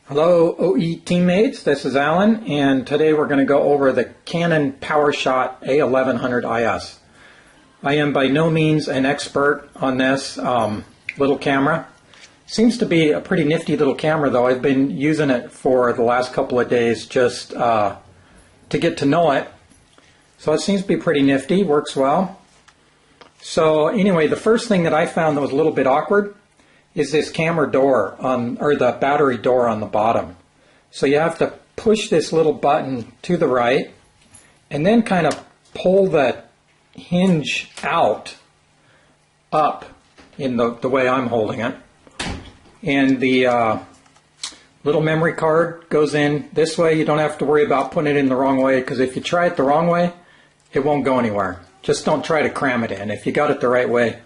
Hello OE teammates, this is Alan, and today we're going to go over the Canon PowerShot A1100 IS. I am by no means an expert on this little camera. Seems to be a pretty nifty little camera though. I've been using it for the last couple of days just to get to know it. So it seems to be pretty nifty, works well. So anyway, the first thing that I found that was a little bit awkward is this camera door or the battery door on the bottom. So you have to push this little button to the right and then kind of pull the hinge out up in the way I'm holding it. And the little memory card goes in this way. You don't have to worry about putting it in the wrong way, because if you try it the wrong way, it won't go anywhere. Just don't try to cram it in. If you got it the right way,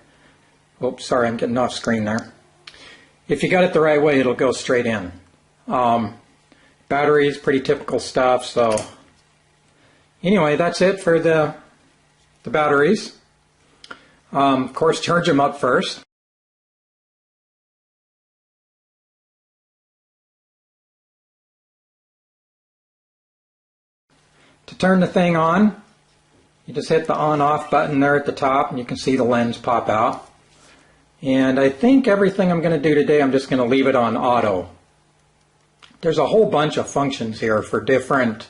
oops, sorry, I'm getting off screen there. If you got it the right way, it'll go straight in. Batteries, pretty typical stuff. So anyway, that's it for the batteries. Of course, charge them up first. To turn the thing on, you just hit the on-off button there at the top, and you can see the lens pop out. And I think everything I'm going to do today, I'm just going to leave it on auto. There's a whole bunch of functions here for different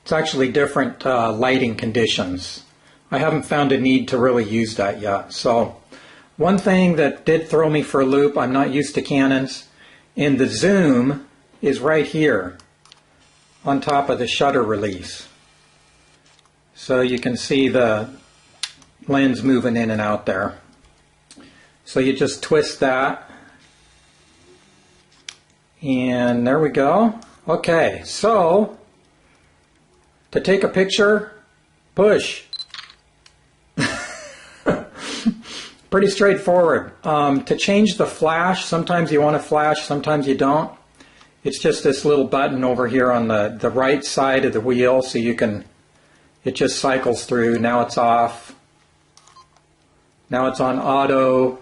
lighting conditions. I haven't found a need to really use that yet. So one thing that did throw me for a loop, I'm not used to Canons, and the zoom is right here on top of the shutter release. So you can see the lens moving in and out there. So you just twist that, and there we go. Okay, so to take a picture, push. Pretty straightforward. To change the flash, sometimes you want to flash, sometimes you don't. It's just this little button over here on the right side of the wheel, so you can, it just cycles through. Now it's off. Now it's on auto.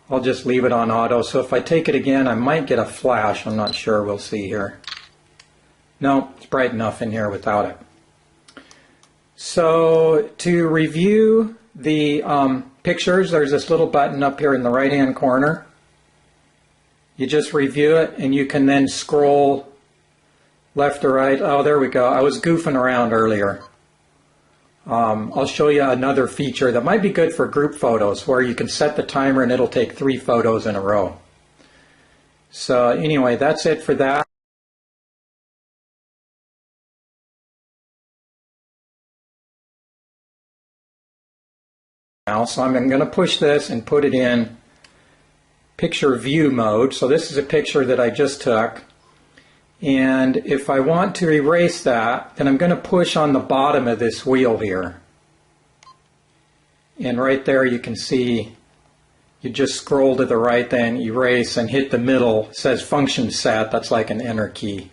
I'll just leave it on auto. So if I take it again, I might get a flash. I'm not sure. We'll see here. No, it's bright enough in here without it. So to review the pictures, there's this little button up here in the right-hand corner. You just review it, and you can then scroll left or right. Oh, there we go. I was goofing around earlier. I'll show you another feature that might be good for group photos, where you can set the timer and it'll take 3 photos in a row. So anyway, that's it for that. Now, so I'm going to push this and put it in picture view mode. So this is a picture that I just took. And if I want to erase that, then I'm going to push on the bottom of this wheel here. And right there you can see, you just scroll to the right, then erase, and hit the middle. It says function set. That's like an enter key.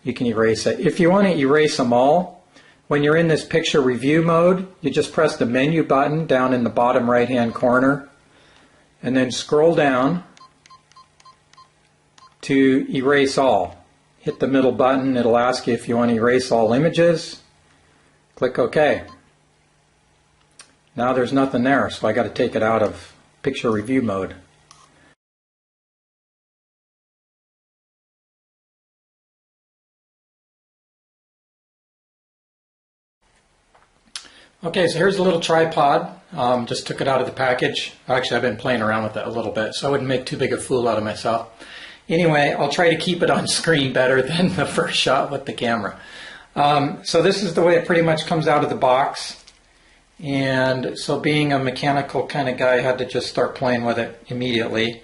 You can erase it. If you want to erase them all, when you're in this picture review mode, you just press the menu button down in the bottom right hand corner, and then scroll down to erase all. Hit the middle button. It'll ask you if you want to erase all images. Click OK. Now there's nothing there, so I got to take it out of picture review mode. Okay, so here's a little tripod. Just took it out of the package. Actually, I've been playing around with it a little bit, so I wouldn't make too big a fool out of myself. Anyway, I'll try to keep it on screen better than the first shot with the camera. So this is the way it pretty much comes out of the box. And so being a mechanical kind of guy, I had to just start playing with it immediately.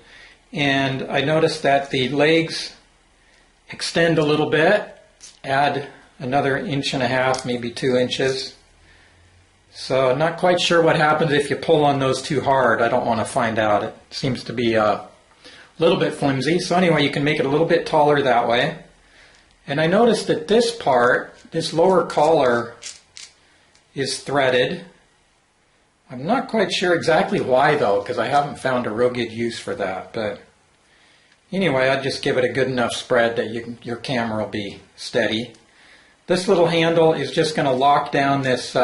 And I noticed that the legs extend a little bit, add another 1.5 inches, maybe 2 inches. So not quite sure what happens if you pull on those too hard. I don't want to find out. It seems to be a little bit flimsy. So anyway, you can make it a little bit taller that way. And I noticed that this part, this lower collar, is threaded. I'm not quite sure exactly why though, because I haven't found a real good use for that. But anyway, I'd just give it a good enough spread that your camera will be steady. This little handle is just going to lock down this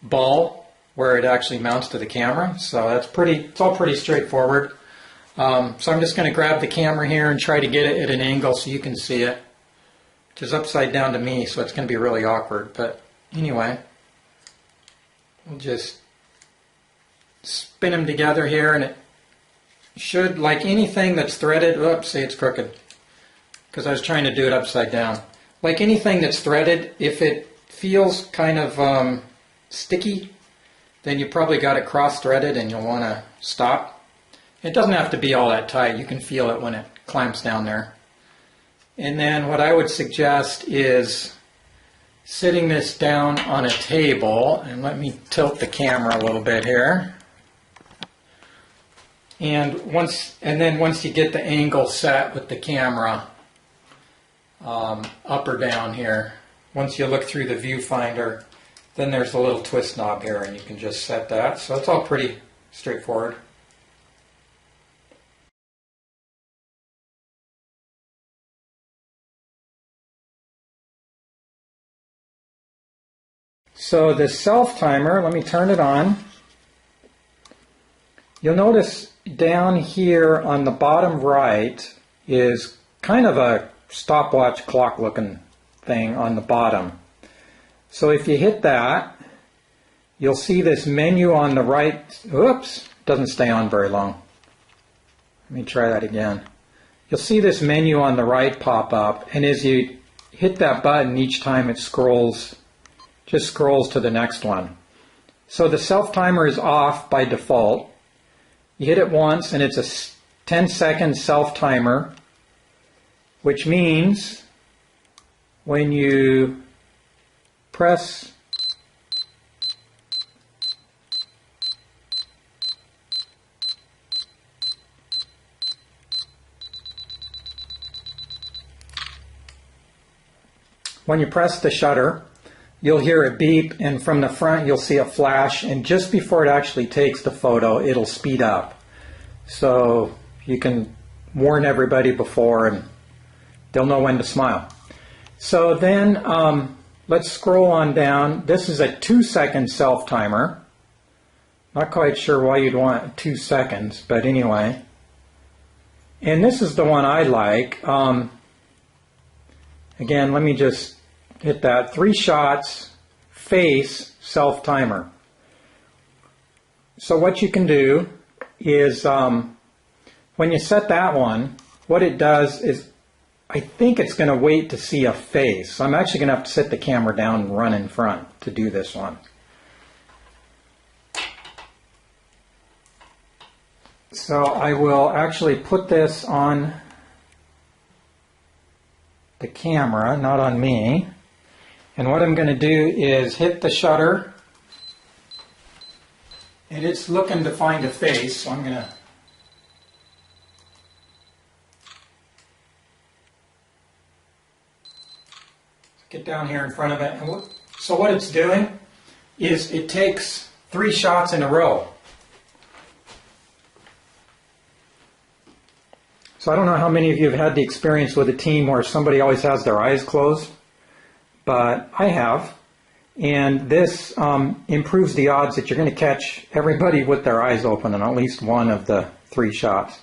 ball where it actually mounts to the camera. So it's all pretty straightforward. So I'm just going to grab the camera here and try to get it at an angle so you can see it, which is upside down to me, so it's going to be really awkward. But anyway, we'll just spin them together here, and it should, like anything that's threaded, oops, see, it's crooked because I was trying to do it upside down. Like anything that's threaded, if it feels kind of sticky, then you probably got it cross-threaded and you'll want to stop. It doesn't have to be all that tight. You can feel it when it clamps down there. And then what I would suggest is sitting this down on a table, and let me tilt the camera a little bit here. And then once you get the angle set with the camera, up or down here, once you look through the viewfinder, then there's a little twist knob here, and you can just set that. So it's all pretty straightforward. So the self timer, let me turn it on. You'll notice down here on the bottom right is kind of a stopwatch clock looking thing on the bottom. So if you hit that, you'll see this menu on the right. Oops, doesn't stay on very long. Let me try that again. You'll see this menu on the right pop up, and as you hit that button each time it just scrolls to the next one. So the self timer is off by default. You hit it once and it's a 10-second self timer, which means when you press the shutter, you'll hear it beep, and from the front you'll see a flash, and just before it actually takes the photo, it'll speed up. So you can warn everybody before and they'll know when to smile. So then let's scroll on down. This is a 2-second self timer. Not quite sure why you'd want 2 seconds, but anyway. And this is the one I like. Again, let me just hit that. 3 shots, face, self timer. So what you can do is when you set that one, what it does is, I think it's going to wait to see a face. So I'm actually going to have to set the camera down and run in front to do this one. So I will actually put this on the camera, not on me. And what I'm going to do is hit the shutter, and it's looking to find a face, so I'm going to get down here in front of it. And so what it's doing is it takes 3 shots in a row. So I don't know how many of you have had the experience with a team where somebody always has their eyes closed, but I have. And this improves the odds that you're going to catch everybody with their eyes open in at least one of the 3 shots.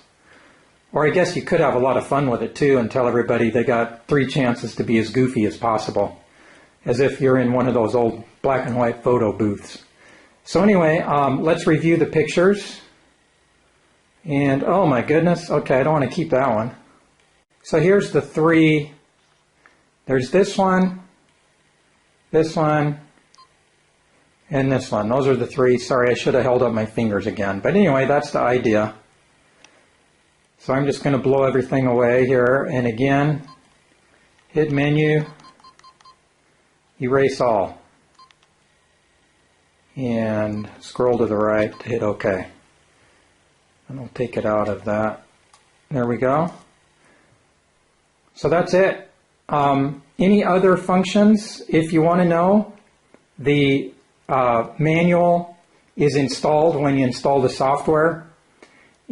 Or I guess you could have a lot of fun with it too and tell everybody they got 3 chances to be as goofy as possible, as if you're in one of those old black and white photo booths. So anyway, let's review the pictures. And oh my goodness, okay, I don't want to keep that one. So here's the 3. There's this one, and this one. Those are the 3. Sorry, I should have held up my fingers again. But anyway, that's the idea. So I'm just going to blow everything away here, and again, hit menu, erase all, and scroll to the right to hit OK. And I'll take it out of that. There we go. So that's it. Any other functions, if you want to know, the manual is installed when you install the software.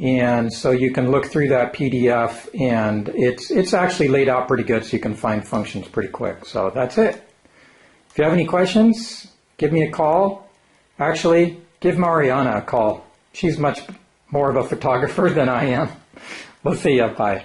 And so you can look through that PDF, and it's actually laid out pretty good, so you can find functions pretty quick. So that's it. If you have any questions, give me a call. Actually, give Mariana a call. She's much more of a photographer than I am. We'll see you. Bye.